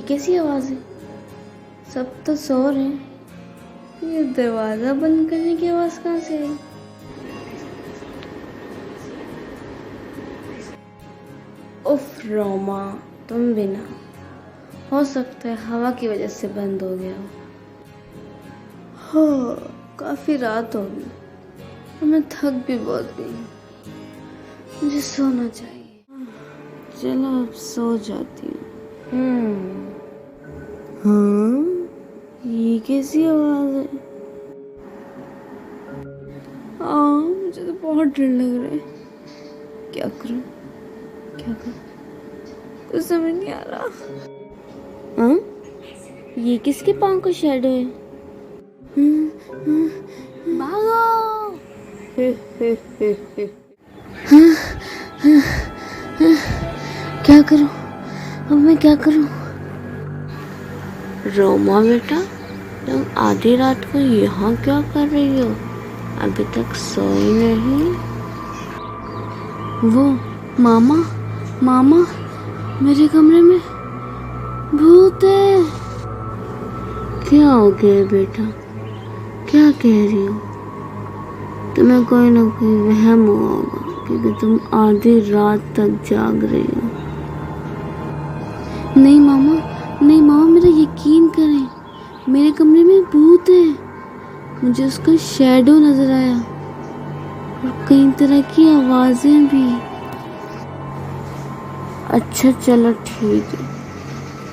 कैसी आवाज़ है? सब तो सो रहे हैं, ये दरवाज़ा बंद करने की आवाज़ कहाँ से आई? उफ रोमा, तुम भी ना। हो सकता है हवा की वजह से बंद हो गया हो। हाँ, काफ़ी रात हो गई और मैं थक भी बहुत गई हूँ। मुझे सोना चाहिए। चलो अब सो जाती हूँ। हाँ, ये कैसी आवाज़ है? हाँ, मुझे तो बहुत डर लग रहा है। क्या करूँ? कुछ समझ नहीं आ रहा। हाँ, ये किसके पाँव का शैडो है? भागो! क्या करूं? अब मैं क्या करूं? रोमा बेटा, तुम आधी रात को यहाँ क्या कर रही हो? अभी तक सोई नहीं? वो मामा मेरे कमरे में भूत है। क्या हो गया बेटा? क्या कह रही हो? तुम्हें कोई ना कोई वहम हुआ होगा क्योंकि तुम आधी रात तक जाग रही हो। नहीं मामा, मेरा यकीन करें, मेरे कमरे में भूत है। मुझे उसका शैडो नजर आया और कई तरह की आवाजें भी। अच्छा चलो ठीक है,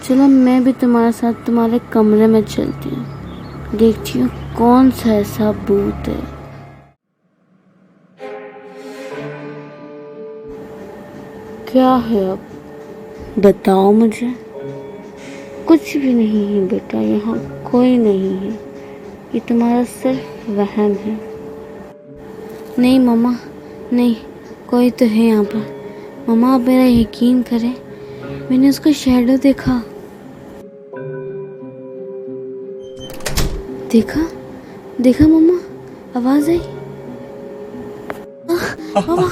चलो मैं भी तुम्हारे साथ तुम्हारे कमरे में चलती हूँ, देखती हूँ कौन सा ऐसा भूत है। क्या है अब बताओ मुझे। कुछ भी नहीं है बेटा, यहाँ कोई नहीं है, ये तुम्हारा सिर्फ वहम है। नहीं मामा, नहीं, कोई तो है यहाँ पर। मामा आप मेरा यकीन करें, मैंने उसका शैडो देखा। देखा मामा, आवाज आई। मामा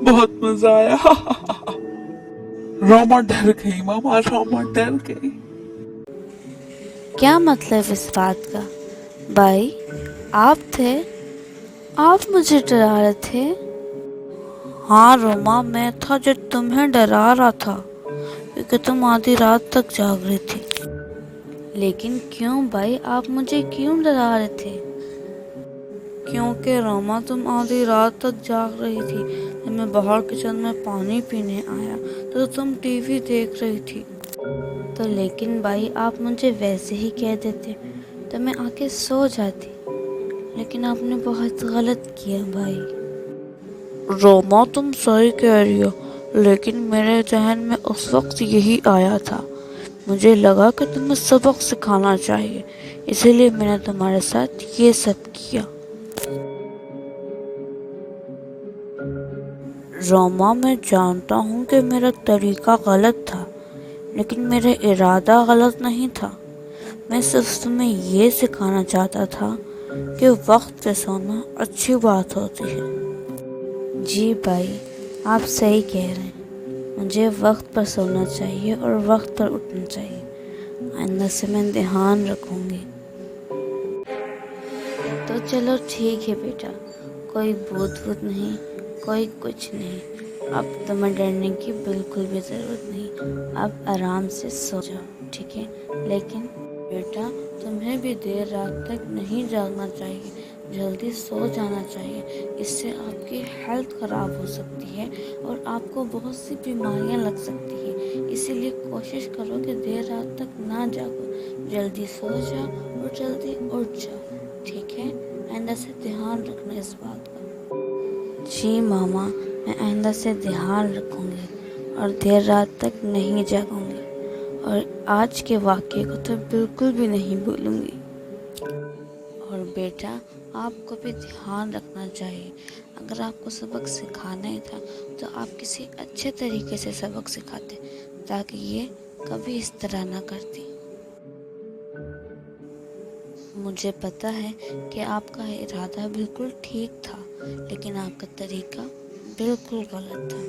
बहुत मजा आया। रोमा डर गई मामा, रोमा डर गई। क्या मतलब इस बात का? भाई आप थे, आप मुझे डरा रहे थे। हाँ रोमा, मैं था जो तुम्हें डरा रहा था क्योंकि तुम आधी रात तक जाग रही थी। लेकिन क्यों भाई, आप मुझे क्यों डरा रहे थे? क्योंकि रोमा तुम आधी रात तक जाग रही थी। जब मैं बाहर किचन में पानी पीने आया तो तुम टीवी देख रही थी। तो लेकिन भाई आप मुझे वैसे ही कह देते तो मैं आके सो जाती, लेकिन आपने बहुत गलत किया भाई। रोमा तुम सही कह रही हो, लेकिन मेरे जहन में उस वक्त यही आया था। मुझे लगा कि तुम्हें सबक सिखाना चाहिए, इसीलिए मैंने तुम्हारे साथ ये सब किया। रोमा मैं जानता हूँ कि मेरा तरीका गलत था, लेकिन मेरा इरादा गलत नहीं था। मैं सिर्फ तुम्हें ये सिखाना चाहता था कि वक्त पे सोना अच्छी बात होती है। जी भाई, आप सही कह रहे हैं, मुझे वक्त पर सोना चाहिए और वक्त पर उठना चाहिए। आइंदा से मैं ध्यान रखूंगी। तो चलो ठीक है बेटा, कोई भूत नहीं, कोई कुछ नहीं। अब तुम्हें डरने की बिल्कुल भी ज़रूरत नहीं। अब आराम से सो जाओ, ठीक है? लेकिन बेटा तुम्हें भी देर रात तक नहीं जागना चाहिए, जल्दी सो जाना चाहिए। इससे आपकी हेल्थ ख़राब हो सकती है और आपको बहुत सी बीमारियां लग सकती है। इसीलिए कोशिश करो कि देर रात तक ना जागो, जल्दी सो जाओ और जल्दी उठ जाओ, ठीक है? आइंदा से ध्यान रखना इस बात का। जी मामा, मैं आइंदा से ध्यान रखूंगी और देर रात तक नहीं जागूंगी और आज के वाक़ये को तो बिल्कुल भी नहीं भूलूंगी। और बेटा आपको भी ध्यान रखना चाहिए, अगर आपको सबक सिखाना ही था तो आप किसी अच्छे तरीके से सबक सिखाते ताकि ये कभी इस तरह ना करती। मुझे पता है कि आपका इरादा बिल्कुल ठीक था, लेकिन आपका तरीका बिल्कुल गलत था,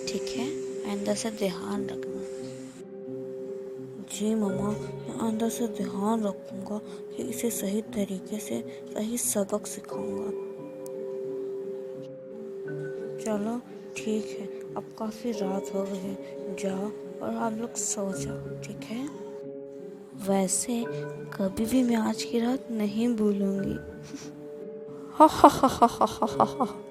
ठीक है? आइंदा से ध्यान रखना। जी मामा, मैं आइंदा से ध्यान रखूँगा कि इसे सही तरीके से सही सबक सिखाऊँगा। चलो ठीक है, अब काफ़ी रात हो गई है, जाओ और आप लोग सो जाओ, ठीक है? वैसे कभी भी मैं आज की रात नहीं भूलूंगी। हा हा हा हा हा हा हा।